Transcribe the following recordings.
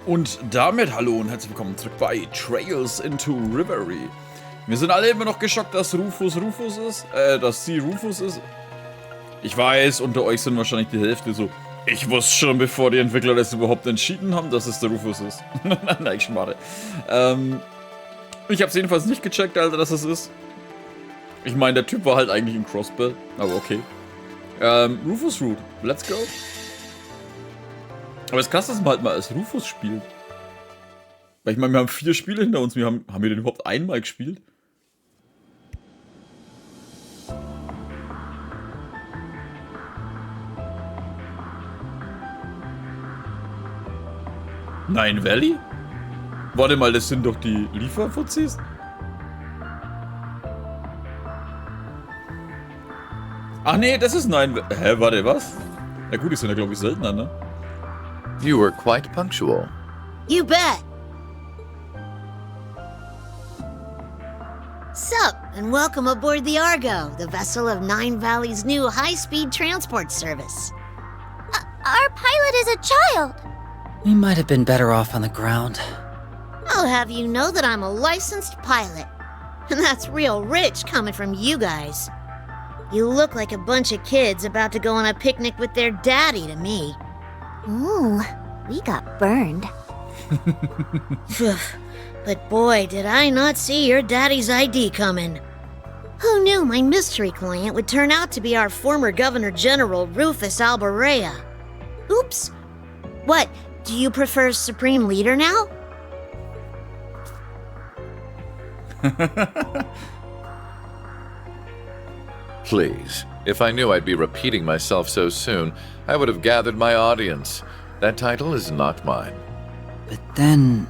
Und damit hallo und herzlich willkommen zurück bei Trails into Reverie. Wir sind alle immer noch geschockt, dass Rufus ist, dass sie Rufus ist. Ich weiß, unter euch sind wahrscheinlich die Hälfte so, ich wusste schon, bevor die Entwickler das überhaupt entschieden haben, dass es der Rufus ist. Nein, schade. Ich hab's jedenfalls nicht gecheckt, Alter, dass es ist. Ich meine, der Typ war halt eigentlich ein Crossbell, aber okay. Rufus Root, let's go. Aber es ist krass, dass man halt mal als Rufus spielt. Weil ich meine, wir haben 4 Spiele hinter uns. Haben wir den überhaupt einmal gespielt? Nine Valley? Warte mal, das sind doch die Lieferfuzis? Ach nee, das ist Nine Valley. Hä, warte, was? Na gut, die sind ja glaube ich seltener, ne? You were quite punctual. You bet! Sup, and welcome aboard the Argo, the vessel of Nine Valley's new high-speed transport service. Our pilot is a child! We might have been better off on the ground. I'll have you know that I'm a licensed pilot. And that's real rich coming from you guys. You look like a bunch of kids about to go on a picnic with their daddy to me. Ooh, we got burned. But boy, did I not see your daddy's ID coming. Who knew my mystery client would turn out to be our former Governor General, Rufus Alberea? Oops. What, do you prefer Supreme Leader now? Please, if I knew I'd be repeating myself so soon, I would have gathered my audience. That title is not mine. But then...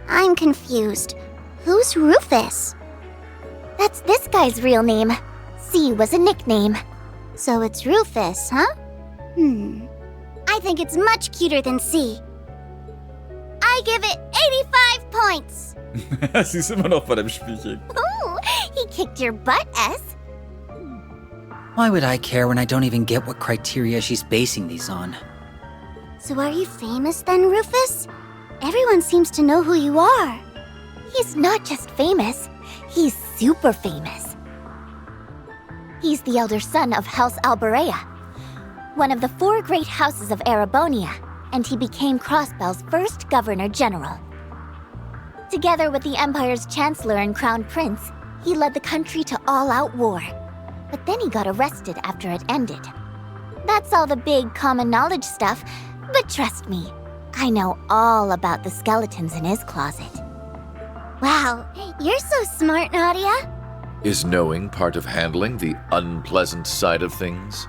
I'm confused. Who's Rufus? That's this guy's real name. C was a nickname. So it's Rufus, huh? I think it's much cuter than C. I give it 85 points! Sie ist immer noch bei dem Spielchen. Ooh, he kicked your butt, S. Why would I care when I don't even get what criteria she's basing these on? So are you famous then, Rufus? Everyone seems to know who you are. He's not just famous, he's super famous. He's the elder son of House Alberea, one of the 4 great houses of Erebonia, and he became Crossbell's first Governor General. Together with the Empire's Chancellor and Crown Prince, he led the country to all-out war. But then he got arrested after it ended. That's all the big common knowledge stuff, but trust me, I know all about the skeletons in his closet. Wow, you're so smart, Nadia. Is knowing part of handling the unpleasant side of things?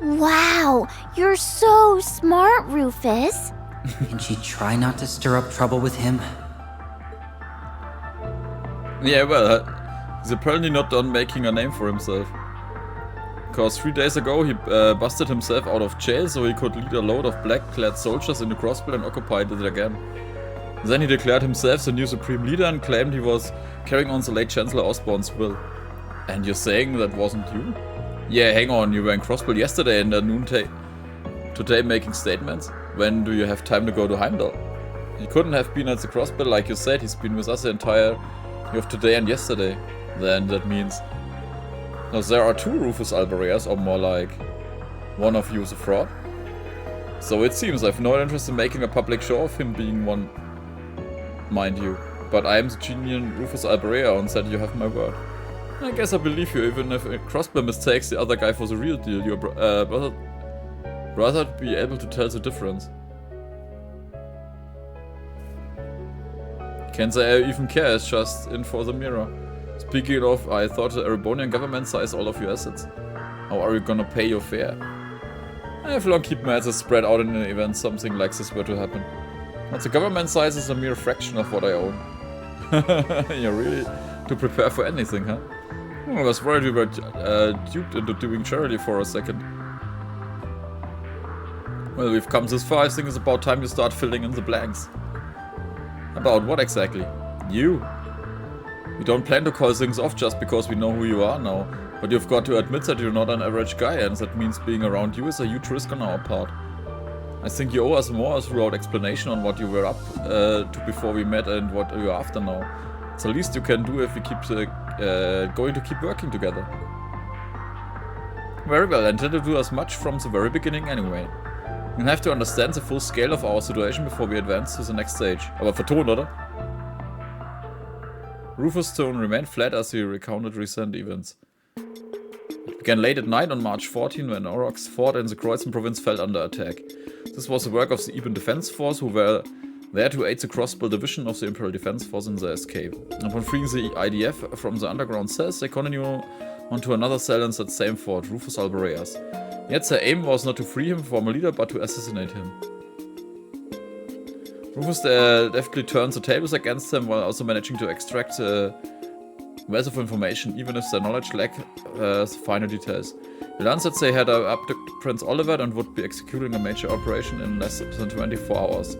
Wow, you're so smart, Rufus. Can she try not to stir up trouble with him? Yeah, well, he's apparently not done making a name for himself. Because 3 days ago he busted himself out of jail so he could lead a load of black-clad soldiers into Crossbell and occupied it again. Then he declared himself the new Supreme Leader and claimed he was carrying on the late Chancellor Osborne's will. And you're saying that wasn't you? Yeah, hang on, you were in Crossbell yesterday and at noon today making statements? When do you have time to go to Heimdall? He couldn't have been at the Crossbell like you said, he's been with us the entire of today and yesterday. Then that means... Now there are 2 Rufus Albereas, or more like... one of you is a fraud? So it seems I've no interest in making a public show of him being one... mind you. But I am the genuine Rufus Alberea and said you have my word. I guess I believe you, even if Crossbell mistakes the other guy for the real deal. Your brother be able to tell the difference. Can't say I even care, it's just in for the mirror. Speaking of, I thought the Erebonian government sized all of your assets. How are you gonna pay your fare? I have long keep my assets spread out in an event something like this were to happen. But the government size is a mere fraction of what I own. You're really to prepare for anything, huh? I was worried we were duped into doing charity for a second. Well, we've come this far, I think it's about time you start filling in the blanks. About what exactly? You. We don't plan to call things off just because we know who you are now, but you've got to admit that you're not an average guy, and that means being around you is a huge risk on our part. I think you owe us more throughout explanation on what you were up to before we met and what you're after now. It's the least you can do if we keep going to keep working together. Very well, I intend to do as much from the very beginning anyway. You have to understand the full scale of our situation before we advance to the next stage. Aber vertont, oder? Rufus' tone remained flat as he recounted recent events. It began late at night on March 14 when Auroch's fort in the Kreuzen province fell under attack. This was the work of the Eben Defense Force, who were there to aid the Crossbell division of the Imperial Defense Force in their escape. Upon freeing the IDF from the underground cells, they continued onto another cell in that same fort, Rufus Albareas. Yet their aim was not to free him from a leader, but to assassinate him. Rufus deftly turned the tables against them while also managing to extract wealth of information, even if their knowledge lacked the finer details. He learned that they had abducted Prince Oliver and would be executing a major operation in less than 24 hours.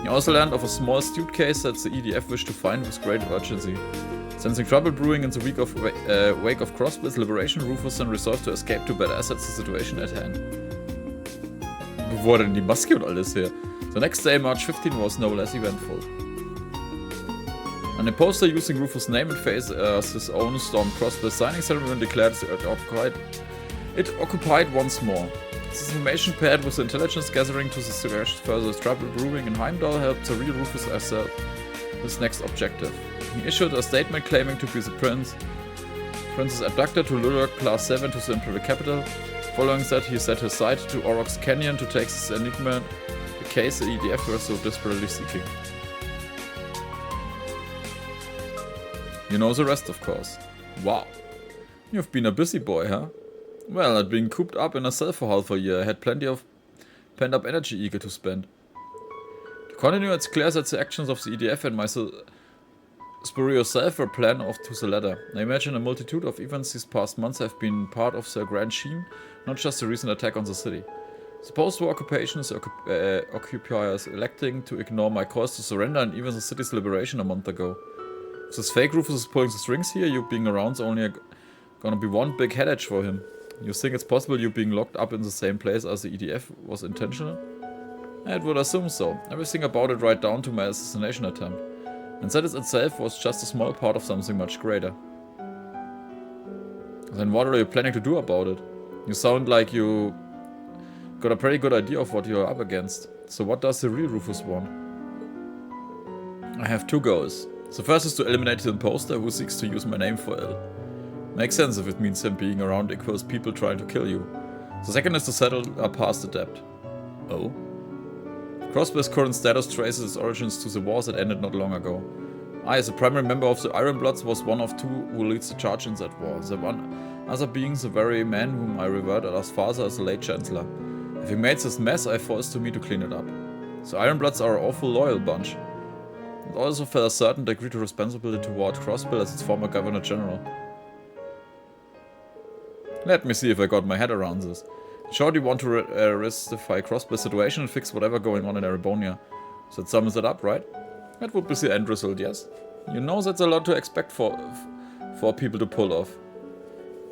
He also learned of a small suitcase that the EDF wished to find with great urgency. Sensing trouble brewing in the wake of Crossbell's liberation, Rufus then resolved to escape to better assess the situation at hand. Wo war denn die Maske und alles her? The next day, March 15, was no less eventful. An imposter using Rufus' name and face as his own stormed Crossbell signing ceremony declared it occupied once more. This information paired with the intelligence gathering to suggest further trouble brewing in Heimdall helped the real Rufus assert his next objective. He issued a statement claiming to be the prince's abductor to lure Class 7 to the Imperial capital. Following that, he set his sight to Auroch's Canyon to take this enigma, the case the EDF were so desperately seeking. You know the rest, of course. Wow. You've been a busy boy, huh? Well, I'd been cooped up in a cell for half a year. I had plenty of pent-up energy eager to spend. To continue, it's clear that the actions of the EDF and my spurious self were planned off to the latter. I imagine a multitude of events these past months have been part of their grand scheme, not just the recent attack on the city. The post-war occupations, occupiers electing to ignore my calls to surrender and even the city's liberation a month ago. If this fake Rufus is pulling the strings here, you being around's only gonna be one big headache for him. You think it's possible you being locked up in the same place as the EDF was intentional? I would assume so. Everything about it right down to my assassination attempt. And that itself was just a small part of something much greater. Then what are you planning to do about it? You sound like you got a pretty good idea of what you're up against. So what does the real Rufus want? I have two goals. The first is to eliminate the imposter who seeks to use my name for ill. Makes sense if it means him being around equals people trying to kill you. The second is to settle a past debt. Oh? Crossbell's current status traces its origins to the wars that ended not long ago. I, as a primary member of the Iron Bloods, was one of two who leads the charge in that war, the one other being the very man whom I revered as father as the late Chancellor. Having made this mess, I forced to me to clean it up. The Iron Bloods are an awful loyal bunch. It also felt a certain degree of responsibility toward Crossbell as its former Governor General. Let me see if I got my head around this. Sure, you want to rectify Crossbell's situation and fix whatever going on in Erebonia. So that sums it up, right? That would be the end result, yes? You know that's a lot to expect for people to pull off.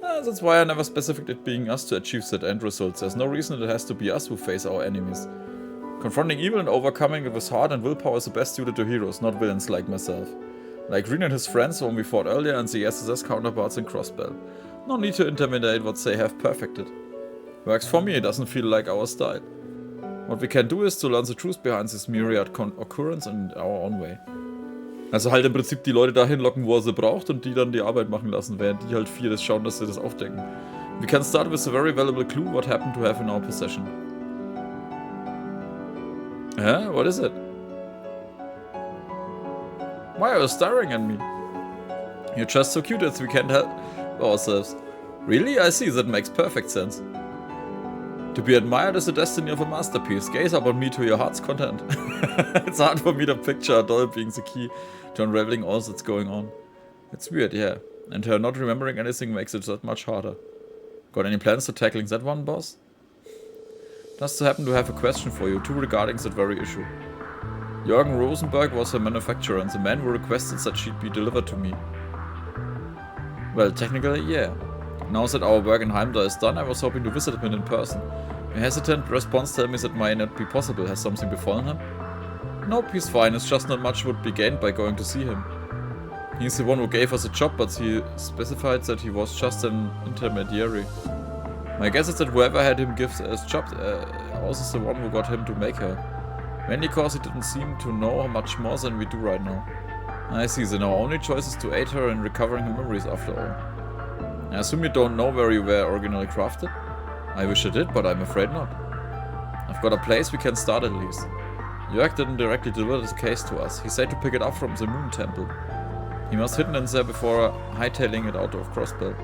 That's why I never specified it being us to achieve that end result. There's no reason it has to be us who face our enemies. Confronting evil and overcoming it with heart and willpower is the best suited to heroes, not villains like myself. Like Rean and his friends whom we fought earlier and the SSS counterparts in Crossbell. No need to intimidate what they have perfected. Works for me, it doesn't feel like our style. What we can do is to learn the truth behind this myriad occurrence in our own way. Also halt im Prinzip die Leute dahin locken, wo er sie braucht und die dann die Arbeit machen lassen, während die halt vier das schauen, dass sie das aufdecken. We can start with a very valuable clue what happened to have in our possession. Huh? What is it? Why are you staring at me? You're just so cute that we can't help ourselves. Really? I see, that makes perfect sense. To be admired is the destiny of a masterpiece. Gaze upon me to your heart's content. It's hard for me to picture a doll being the key to unraveling all that's going on. It's weird, yeah. And her not remembering anything makes it that much harder. Got any plans to tackling that one, boss? Just so happen to have a question for you, too, regarding that very issue. Jürgen Rosenberg was her manufacturer and the man who requested that she'd be delivered to me. Well, technically, yeah. Now that our work in Heimdall is done, I was hoping to visit him in person. A hesitant response tells me that might not be possible. Has something befallen him? Nope, he's fine. It's just not much would be gained by going to see him. He's the one who gave us a job, but he specified that he was just an intermediary. My guess is that whoever had him give us job also is the one who got him to make her. Mainly because he didn't seem to know much more than we do right now. I see, then our only choice is to aid her in recovering her memories after all. I assume you don't know where you were originally crafted? I wish I did, but I'm afraid not. I've got a place we can start at least. Jörg didn't directly deliver this case to us. He said to pick it up from the Moon Temple. He must hidden in there before hightailing it out of Crossbell.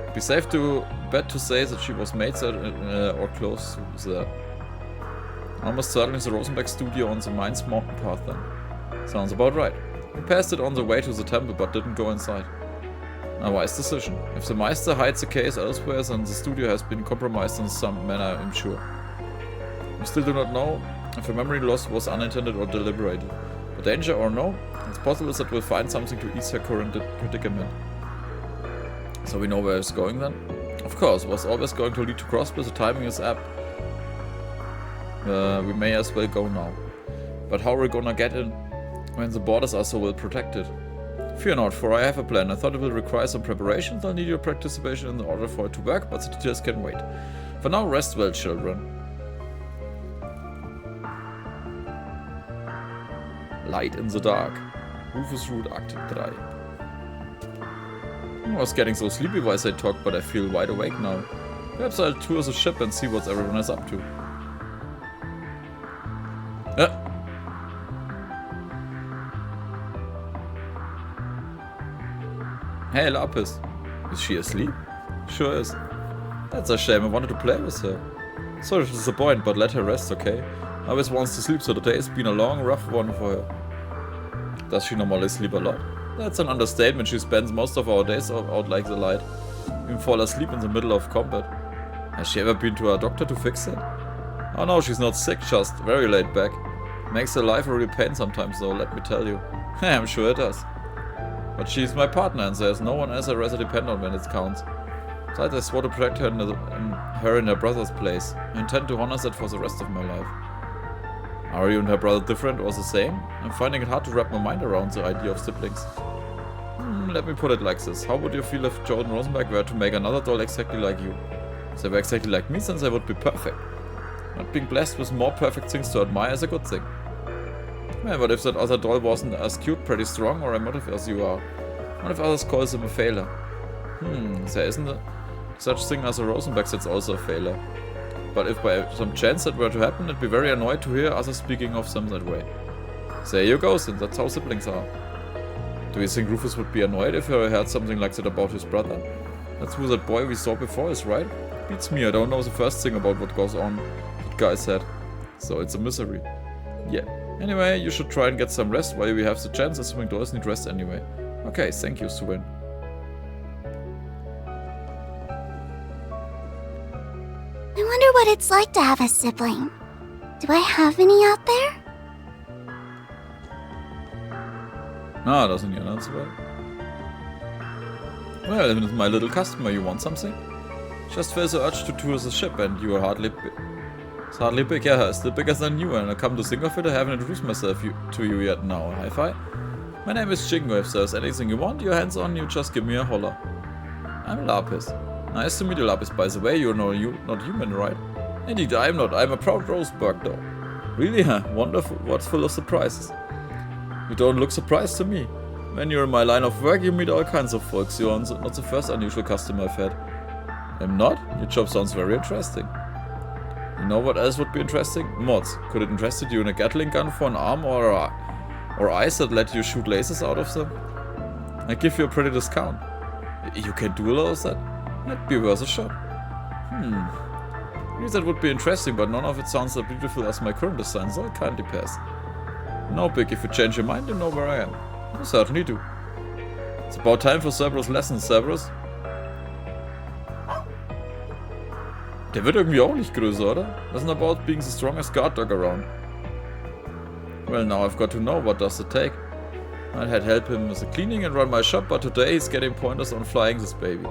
It'd be safe to bet to say that she was made there or close to there. Almost certainly the Rosenberg studio on the Mainz mountain path then. Sounds about right. We passed it on the way to the temple but didn't go inside. A wise decision. If the Meister hides the case elsewhere, then the studio has been compromised in some manner, I'm sure. We still do not know if the memory loss was unintended or deliberated. But danger or no, it's possible that we'll find something to ease her current predicament. So we know where it's going then? Of course, it was always going to lead to Crossbell, the timing is apt. We may as well go now. But how are we gonna get in when the borders are so well protected? Fear not, for I have a plan. I thought it will require some preparations. I'll need your participation in order for it to work, but the details can wait. For now, rest well, children. Light in the dark. Rufus Route Arctic 3. I was getting so sleepy while I talked, but I feel wide awake now. Perhaps I'll tour the ship and see what everyone is up to. Hey, Lapis. Is she asleep? Sure is. That's a shame, I wanted to play with her. Sorry to disappoint, but let her rest, okay? I always wants to sleep, so the day has been a long, rough one for her. Does she normally sleep a lot? That's an understatement. She spends most of our days out like the light. Even fall asleep in the middle of combat. Has she ever been to a doctor to fix it? Oh no, she's not sick, just very laid back. Makes her life a real pain sometimes though, let me tell you. I'm sure it does. But she's my partner and there's no one else I'd rather depend on when it counts. Besides, I swore to protect her in her brother's place. I intend to honor that for the rest of my life. Are you and her brother different or the same? I'm finding it hard to wrap my mind around the idea of siblings. Let me put it like this. How would you feel if Joe and Rosenberg were to make another doll exactly like you? If they were exactly like me, then they would be perfect. Not being blessed with more perfect things to admire is a good thing. Well, but if that other doll wasn't as cute, pretty strong, or emotive as you are? What if others calls him a failure? There isn't such thing as a Rosenberg that's also a failure. But if by some chance that were to happen, I'd be very annoyed to hear others speaking of them that way. There you go, since that's how siblings are. Do you think Rufus would be annoyed if he heard something like that about his brother? That's who that boy we saw before is, right? Beats me, I don't know the first thing about what goes on, that guy said. So it's a misery. Yeah. Anyway, you should try and get some rest while we have the chance, assuming dolls need rest anyway. Okay, thank you, Suen. I wonder what it's like to have a sibling. Do I have any out there? Ah, doesn't he answer well? Well, if it's my little customer, you want something? Just felt the urge to tour the ship and you are hardly it's hardly big, yeah, still bigger than you, and I come to think of it, I haven't introduced myself to you yet now. Hi-fi? My name is Jingo. If there's anything you want, your hands on, you just give me a holler. I'm Lapis. Nice to meet you, Lapis, by the way. You're not human, right? Indeed, I'm not. I'm a proud Rosenberg, though. Really, huh? Wonderful. What's full of surprises? You don't look surprised to me. When you're in my line of work, you meet all kinds of folks. You're not the first unusual customer I've had. I'm not? Your job sounds very interesting. You know what else would be interesting? Mods. Could it interest you in a Gatling gun for an arm or eyes that let you shoot lasers out of them? I give you a pretty discount. You can do all of that? That'd be worth a shot. Maybe that would be interesting, but none of it sounds as beautiful as my current design, so I'll kindly pass. No big, if you change your mind, you know where I am. I certainly do. It's about time for Cerberus' lessons, Cerberus. Der wird irgendwie auch nicht größer, oder? Wasn't about being the strongest guard dog around. Well, now I've got to know what does it take. I had help him with the cleaning and run my shop, but today he's getting pointers on flying this baby.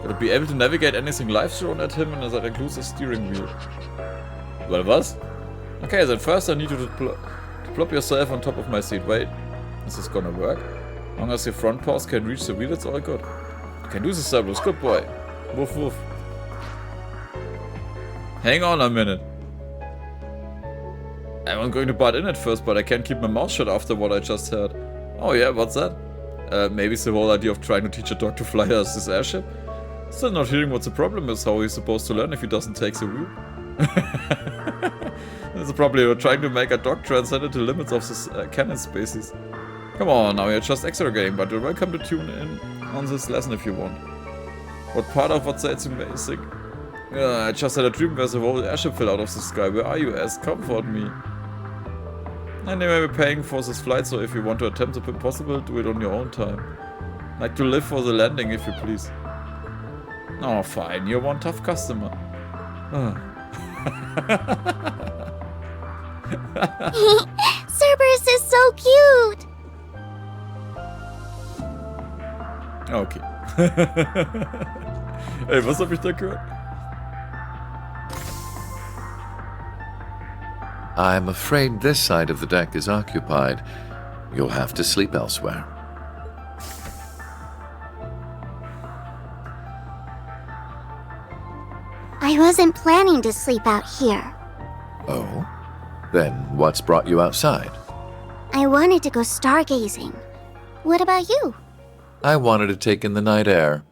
Gotta be able to navigate anything live thrown at him and that includes a steering wheel. Well, what? Okay, then first I need you to plop yourself on top of my seat. Wait, is this gonna work? As long as your front paws can reach the wheel, it's all good. You can do this, Cerberus. Good boy. Woof woof. Hang on a minute. I was going to butt in at first, but I can't keep my mouth shut after what I just heard. Oh yeah, what's that? Maybe it's the whole idea of trying to teach a dog to fly as this airship? Still not hearing what the problem is, how he's supposed to learn if he doesn't take the wheel. It's probably trying to make a dog transcend the limits of this canon species. Come on, now you're just exaggerating, but you're welcome to tune in on this lesson if you want. What part of what's that amazing? I just had a dream where the whole airship fell out of the sky. Where are you, Ass? Comfort me. Anyway, we're paying for this flight, so if you want to attempt the impossible, do it on your own time. Like to live for the landing, if you please. Oh, fine. You're one tough customer. Cerberus is so cute! Okay. Ey, was hab ich da gehört? I'm afraid this side of the deck is occupied. You'll have to sleep elsewhere. I wasn't planning to sleep out here. Oh? Then what's brought you outside? I wanted to go stargazing. What about you? I wanted to take in the night air.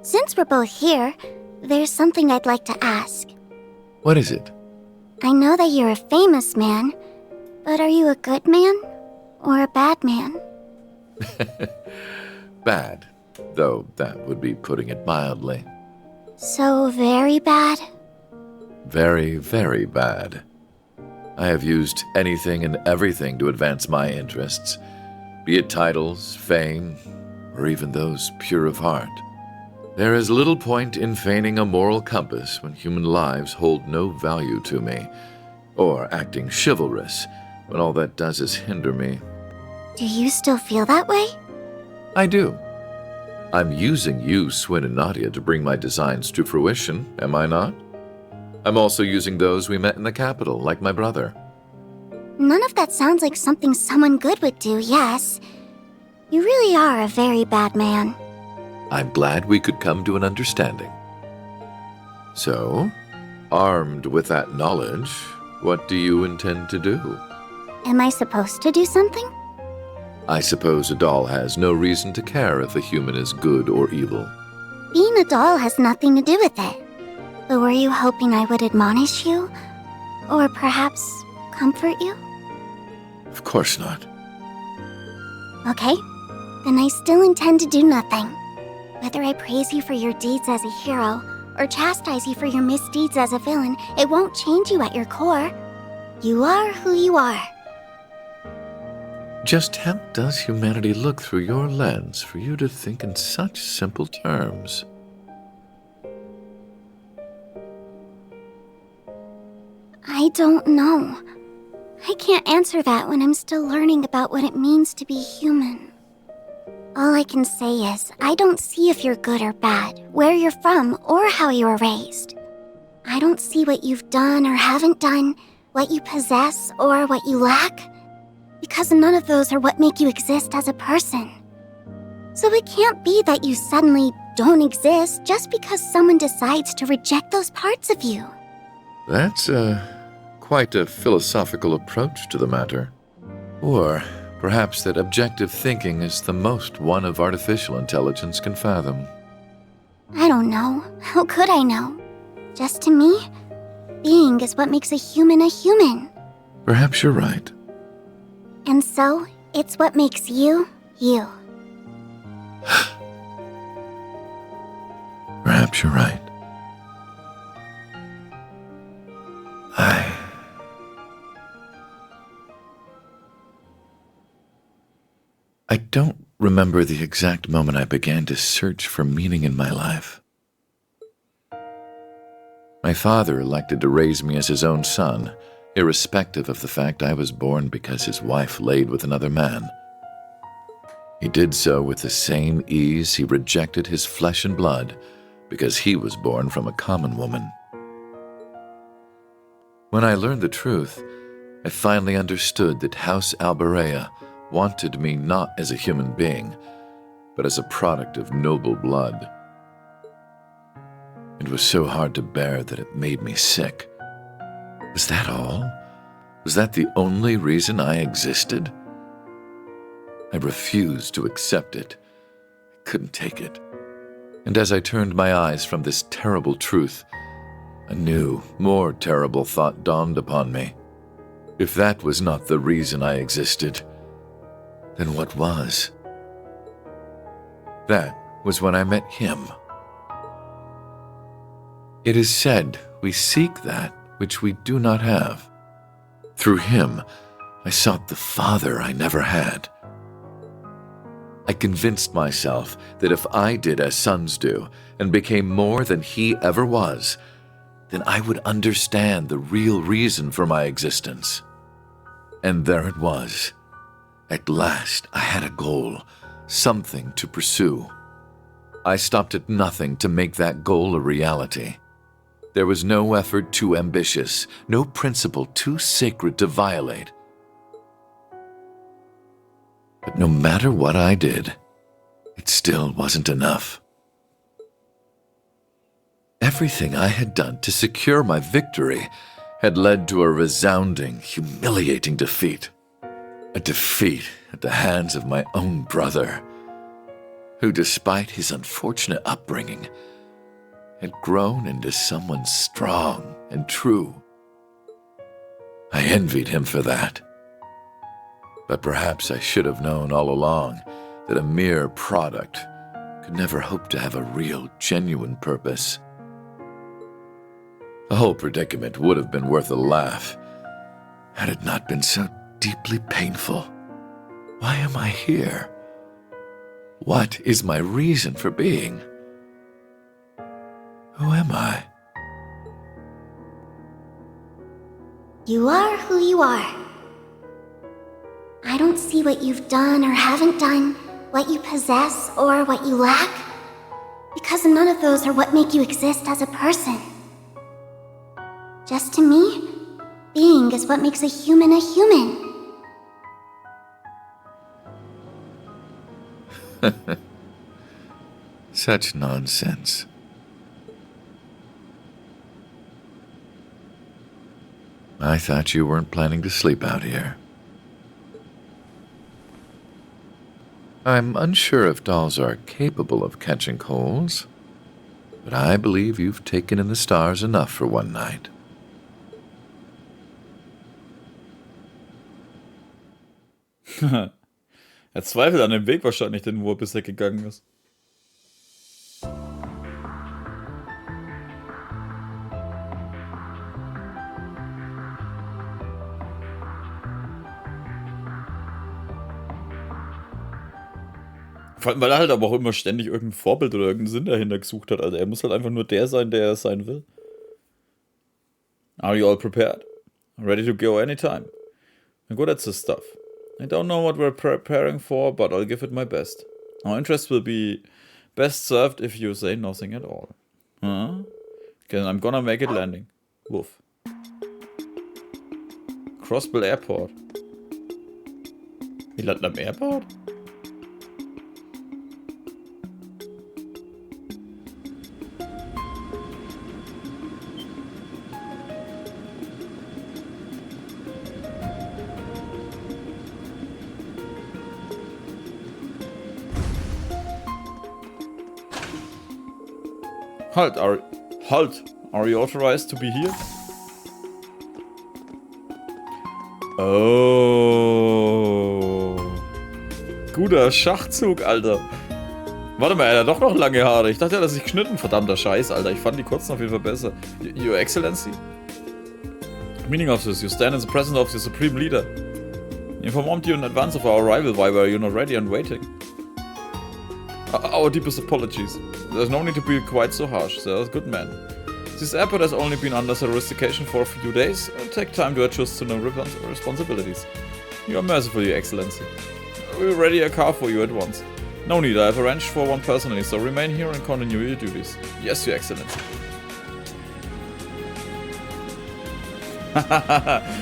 Since we're both here, there's something I'd like to ask. What is it? I know that you're a famous man, but are you a good man or a bad man? Bad, though that would be putting it mildly. So very bad? Very, very bad. I have used anything and everything to advance my interests, be it titles, fame, or even those pure of heart. There is little point in feigning a moral compass when human lives hold no value to me, or acting chivalrous when all that does is hinder me. Do you still feel that way? I do. I'm using you, Swin and Nadia, to bring my designs to fruition, am I not? I'm also using those we met in the Kapitel, like my brother. None of that sounds like something someone good would do, yes. You really are a very bad man. I'm glad we could come to an understanding. So, armed with that knowledge, what do you intend to do? Am I supposed to do something? I suppose a doll has no reason to care if a human is good or evil. Being a doll has nothing to do with it. But were you hoping I would admonish you? Or perhaps comfort you? Of course not. Okay, then I still intend to do nothing. Whether I praise you for your deeds as a hero, or chastise you for your misdeeds as a villain, it won't change you at your core. You are who you are. Just how does humanity look through your lens for you to think in such simple terms? I don't know. I can't answer that when I'm still learning about what it means to be human. All I can say is, I don't see if you're good or bad, where you're from, or how you were raised. I don't see what you've done or haven't done, what you possess or what you lack, because none of those are what make you exist as a person. So it can't be that you suddenly don't exist just because someone decides to reject those parts of you. That's quite a philosophical approach to the matter. Or perhaps that objective thinking is the most one of artificial intelligence can fathom. I don't know. How could I know? Just to me, being is what makes a human a human. Perhaps you're right. And so, it's what makes you, you. Perhaps you're right. I don't remember the exact moment I began to search for meaning in my life. My father elected to raise me as his own son, irrespective of the fact I was born because his wife laid with another man. He did so with the same ease he rejected his flesh and blood because he was born from a common woman. When I learned the truth, I finally understood that House Albarea wanted me not as a human being, but as a product of noble blood. It was so hard to bear that it made me sick. Was that all? Was that the only reason I existed? I refused to accept it. I couldn't take it. And as I turned my eyes from this terrible truth, a new, more terrible thought dawned upon me. If that was not the reason I existed, then what was? That was when I met him. It is said we seek that which we do not have. Through him, I sought the Father I never had. I convinced myself that if I did as sons do and became more than he ever was, then I would understand the real reason for my existence. And there it was. At last, I had a goal, something to pursue. I stopped at nothing to make that goal a reality. There was no effort too ambitious, no principle too sacred to violate. But no matter what I did, it still wasn't enough. Everything I had done to secure my victory had led to a resounding, humiliating defeat. A defeat at the hands of my own brother, who, despite his unfortunate upbringing, had grown into someone strong and true. I envied him for that. But perhaps I should have known all along that a mere product could never hope to have a real, genuine purpose. The whole predicament would have been worth a laugh had it not been so deeply painful. Why am I here? What is my reason for being? Who am I? You are who you are. I don't see what you've done or haven't done, what you possess or what you lack, because none of those are what make you exist as a person. Just to me, being is what makes a human a human. Such nonsense. I thought you weren't planning to sleep out here. I'm unsure if dolls are capable of catching colds, but I believe you've taken in the stars enough for one night. Er zweifelt an dem Weg wahrscheinlich, den wo er bisher gegangen ist. Vor allem, weil er halt aber auch immer ständig irgendein Vorbild oder irgendeinen Sinn dahinter gesucht hat. Also er muss halt einfach nur der sein, der er sein will. Are you all prepared? Ready to go anytime? I'm good at this stuff. I don't know what we're preparing for, but I'll give it my best. Our interest will be best served if you say nothing at all. Huh? Okay, I'm gonna make it landing. Woof. Crossbell Airport. Wir landen am Airport? Halt, are you authorized to be here? Oh. Guter Schachzug, Alter. Warte mal, er hat doch noch lange Haare. Ich dachte, er hat sich geschnitten. Verdammter Scheiß, Alter. Ich fand die kurzen auf jeden Fall besser. Your Excellency? Meaning of this, you stand in the presence of the Supreme Leader. Informed you in advance of our arrival. Why were you not ready and waiting? Our deepest apologies. There's no need to be quite so harsh. They're a good man. This airport has only been under jurisdiction for a few days. It'll take time to adjust to new responsibilities. You are merciful, Your Excellency. We'll ready a car for you at once. No need, I have arranged for one personally, so remain here and continue your duties. Yes, Your Excellency.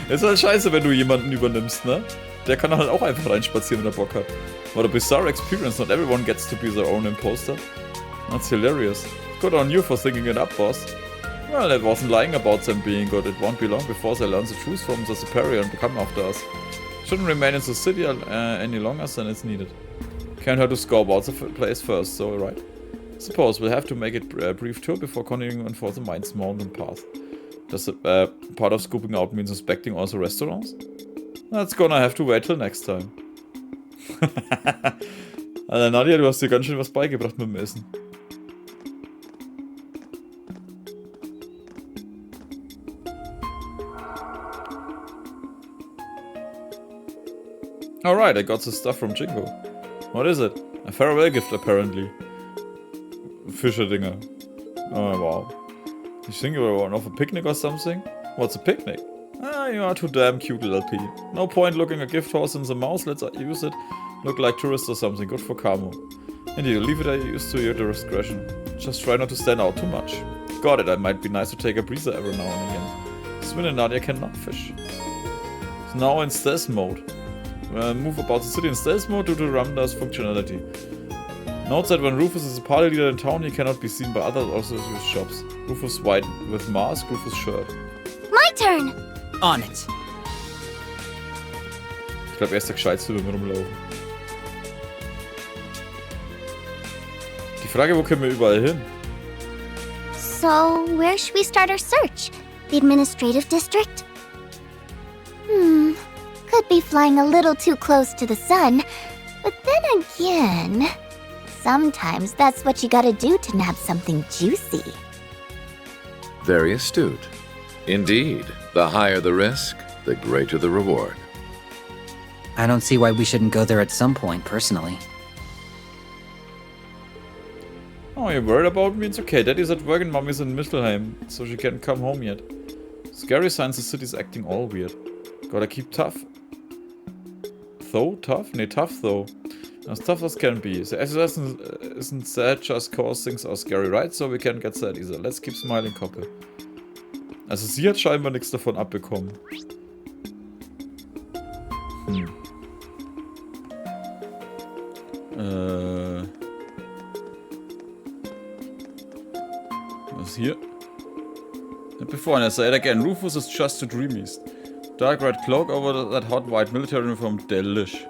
Ist halt scheiße, wenn du jemanden übernimmst, ne? Der kann halt auch einfach reinspazieren, wenn er Bock hat. What a bizarre experience, not everyone gets to be their own imposter. That's hilarious. Good on you for thinking it up, boss. Well, it wasn't lying about them being good. It won't be long before they learn the truth from the superior and become after us. Shouldn't remain in the city any longer than it's needed. Can't hurt to scope out the place first, so right. Suppose we'll have to make it a brief tour before continuing on for the Mines Mountain path. Does part of scooping out means inspecting all the restaurants? That's gonna have to wait till next time. Alter, Nadia, du hast dir ganz schön was beigebracht mit dem Essen. Alright, I got the stuff from Jingo. What is it? A farewell gift, apparently. Fischer-Dinger. Oh, wow. You think you were off a picnic or something? What's a picnic? Ah, you are too damn cute, little P. No point looking a gift horse in the mouth, let's use it. Look like tourists or something, good for Camo. Indeed, leave it used to your discretion. Just try not to stand out too much. Got it, I might be nice to take a breather every now and again. Swin and Nadia cannot fish. It's now in stealth mode. Move about the city in stealth mode due to Ramda's functionality. Note that when Rufus is a party leader in town, he cannot be seen by others or use shops. Rufus white with mask, Rufus shirt. My turn! On it. Ich glaube, er ist der Gescheitste, wenn wir rumlaufen. Die Frage, wo können wir überall hin? So, where should we start our search? The administrative district? Could be flying a little too close to the sun, but then again, sometimes that's what you gotta do to nab something juicy. Very astute. Indeed, the higher the risk, the greater the reward. I don't see why we shouldn't go there at some point, personally. Oh, you're worried about me? It's okay. Daddy's at work and Mommy's in Mittelheim, so she can't come home yet. Scary signs the city's acting all weird. Gotta keep tough. Tough? Nee, tough though. As tough as can be. The exercise isn't sad just cause things are scary, right? So we can't get sad either. Let's keep smiling, Couple. Also sie hat scheinbar nichts davon abbekommen. Was ist hier? Before I say it again, Rufus is just too dreamiest. Dark red cloak over that hot white military uniform, delish.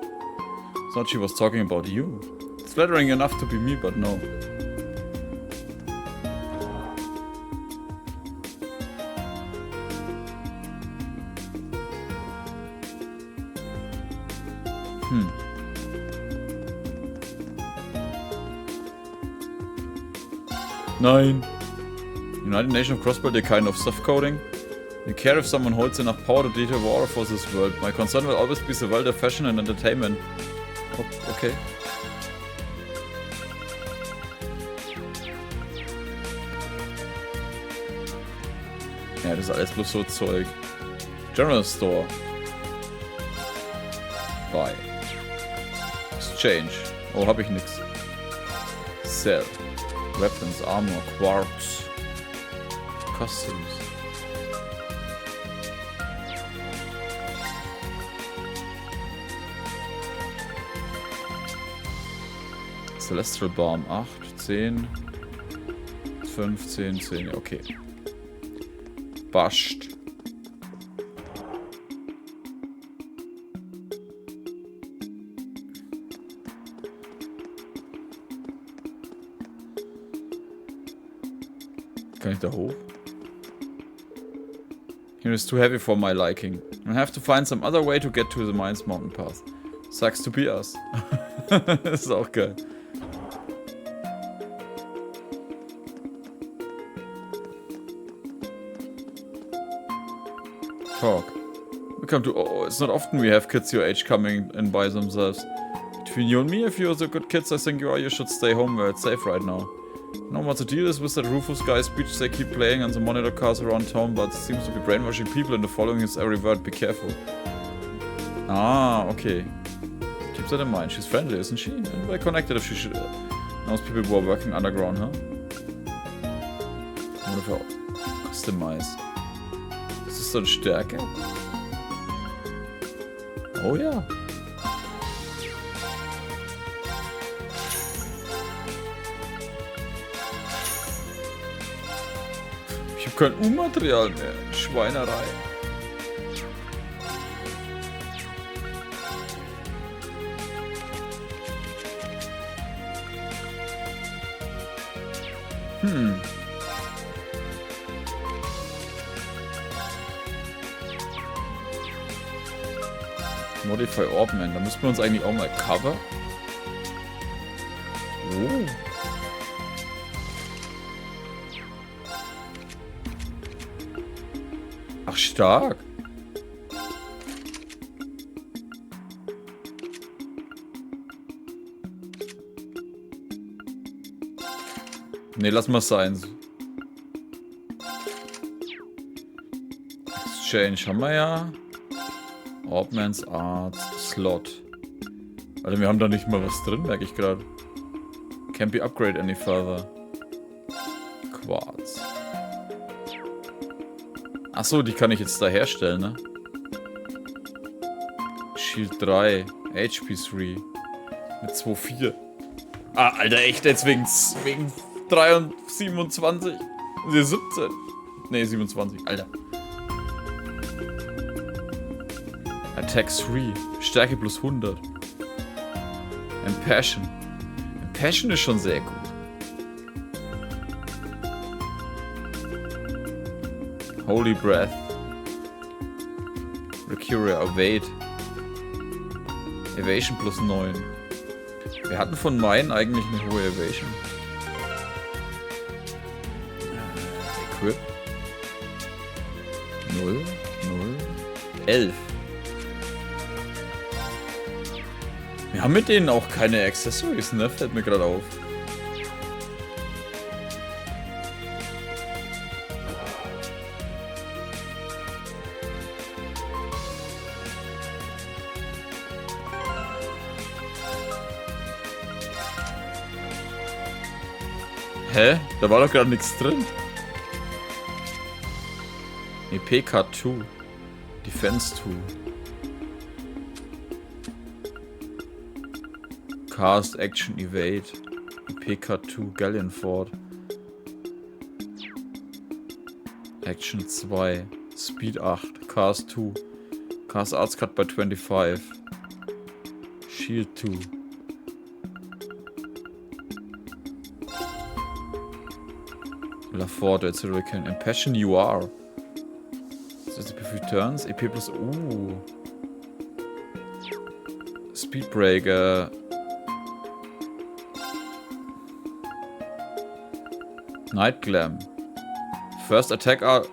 Thought she was talking about you. It's flattering enough to be me, but no. Nein. United Nations of Crossbell, the kind of soft coding. You care if someone holds enough power to detail war for this world. My concern will always be the world of fashion and entertainment. Oh, okay. Ja, das ist alles bloß so Zeug. General Store. Buy. Exchange. Oh, hab ich nix. Sell. Weapons, Armor, Quartz. Costumes. Celestial Balm 8, 10, 15, 10, okay. Bascht. Kann ich da hoch? Here is too heavy for my liking. I have to find some other way to get to the Mines Mountain Path. Sucks to be us. Das ist auch geil. Talk. We come to. Oh, it's not often we have kids your age coming in by themselves. Between you and me, if you're the good kids I think you are, you should stay home where it's safe right now. I know what the deal is with that Rufus guy's speech they keep playing on the monitor cars around town, but it seems to be brainwashing people into following his every word. Be careful. Ah, okay. seems that in mind. She's friendly, isn't she? And we're connected if she should, knows people who are working underground, huh? Wonderful. Customize. Ist das so eine Stärke? Oh ja. Ich habe kein U-Material mehr. Schweinerei. Modify Orbman, da müssen wir uns eigentlich auch mal cover. Oh. Ach, stark. Ne, lass mal sein. Exchange haben wir ja. Orbman's Art Slot. Alter, wir haben da nicht mal was drin, merke ich gerade. Can't be upgraded any further. Quarz. Achso, die kann ich jetzt da herstellen, ne? Shield 3. HP 3. Mit 2,4. Ah, Alter, echt jetzt wegen 3 und 27. 17. Ne, 27. Alter. Attack 3. Stärke plus 100. And Passion. Passion ist schon sehr gut. Holy Breath. Recurier, Evade. Evasion plus 9. Wir hatten von meinen eigentlich eine hohe Evasion. Equip. 0, 0, 11. Wir haben mit denen auch keine Accessories, ne? Fällt mir gerade auf. Hä? Da war doch gerade nichts drin. EPK 2. Defense 2. Cast, Action, Evade. PK2, Galleon Fort. Action 2. Speed 8. Cast 2. Cast Arts Cut by 25. Shield 2. La Fort, it's a hurricane. And Passion you are. So it's a few turns. EP plus. Speedbreaker. Night Glam. First attack art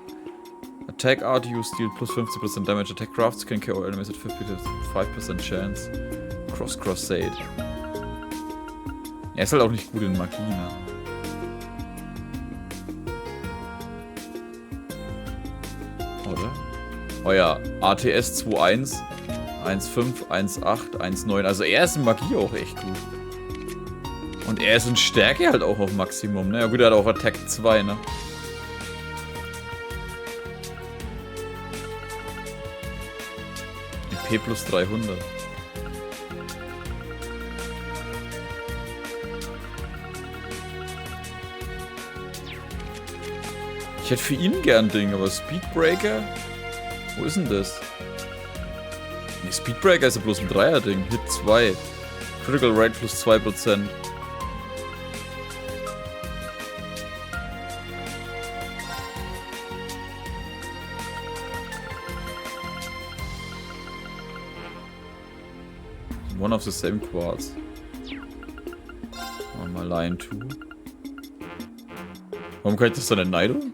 use deal plus 50% damage. Attack crafts can KO enemies at 55% chance. Crusade. Er ist halt auch nicht gut in Magie, ne? Oder? Oh ja, ATS 2.1, 1.5, 1.8, 1.9. Also er ist in Magie auch echt gut. Und er ist in Stärke halt auch auf Maximum, ne? Ja gut, er hat auch Attack 2, ne? EP plus 300. Ich hätte für ihn gern ein Ding, aber Speedbreaker? Wo ist denn das? Ne, Speedbreaker ist ja bloß ein Dreier-Ding. Hit 2. Critical Rate plus 2%. One of the same quartz. Machen wir Line 2. Warum kann ich das dann entneiden?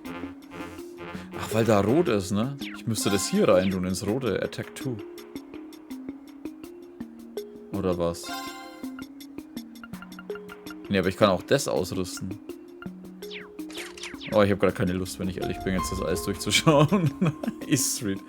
Ach, weil da rot ist, ne? Ich müsste das hier rein tun, ins rote. Attack 2. Oder was? Ne, aber ich kann auch das ausrüsten. Oh, ich habe gerade keine Lust, wenn ich ehrlich bin, jetzt das Eis durchzuschauen. East Street.